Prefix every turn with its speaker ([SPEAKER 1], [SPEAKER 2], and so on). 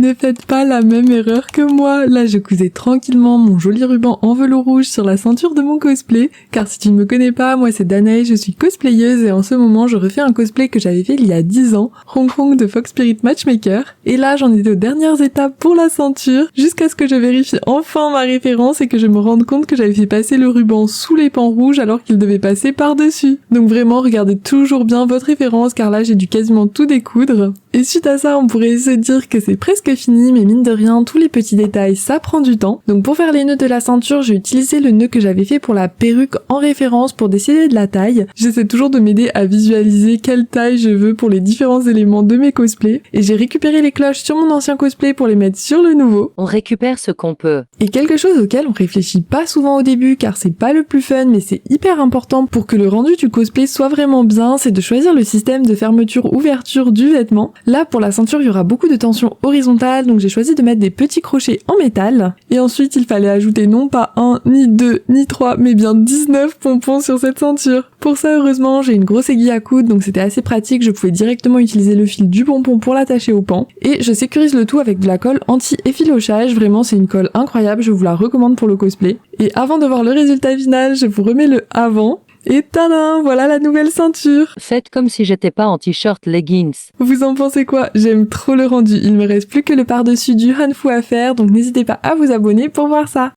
[SPEAKER 1] Ne faites pas la même erreur que moi. Là, je cousais tranquillement mon joli ruban en velours rouge sur la ceinture de mon cosplay. Car si tu ne me connais pas, moi c'est Danae, je suis cosplayeuse et en ce moment je refais un cosplay que j'avais fait il y a 10 ans, Hong Kong de Fox Spirit Matchmaker. Et là, j'en étais aux dernières étapes pour la ceinture, jusqu'à ce que je vérifie enfin ma référence et que je me rende compte que j'avais fait passer le ruban sous les pans rouges alors qu'il devait passer par-dessus. Donc vraiment, regardez toujours bien votre référence car là j'ai dû quasiment tout découdre. Et suite à ça, on pourrait se dire que c'est presque fini, mais mine de rien, tous les petits détails, ça prend du temps. Donc pour faire les nœuds de la ceinture, j'ai utilisé le nœud que j'avais fait pour la perruque en référence pour décider de la taille. J'essaie toujours de m'aider à visualiser quelle taille je veux pour les différents éléments de mes cosplays. Et j'ai récupéré les cloches sur mon ancien cosplay pour les mettre sur le nouveau.
[SPEAKER 2] On récupère ce qu'on peut.
[SPEAKER 1] Et quelque chose auquel on réfléchit pas souvent au début car c'est pas le plus fun mais c'est hyper important pour que le rendu du cosplay soit vraiment bien, c'est de choisir le système de fermeture-ouverture du vêtement. Là pour la ceinture il y aura beaucoup de tension horizontale donc j'ai choisi de mettre des petits crochets en métal. Et ensuite il fallait ajouter non pas 1, ni 2, ni 3 mais bien 19 pompons sur cette ceinture. Pour ça heureusement j'ai une grosse aiguille à coudre donc c'était assez pratique, je pouvais directement utiliser le fil du pompon pour l'attacher au pan. Et je sécurise le tout avec de la colle anti-effilochage, vraiment c'est une colle incroyable, je vous la recommande pour le cosplay. Et avant de voir le résultat final, je vous remets le avant. Et tadam, voilà la nouvelle ceinture.
[SPEAKER 2] Faites comme si j'étais pas en t-shirt leggings.
[SPEAKER 1] Vous en pensez quoi? J'aime trop le rendu, il me reste plus que le par-dessus du Hanfu à faire, donc n'hésitez pas à vous abonner pour voir ça.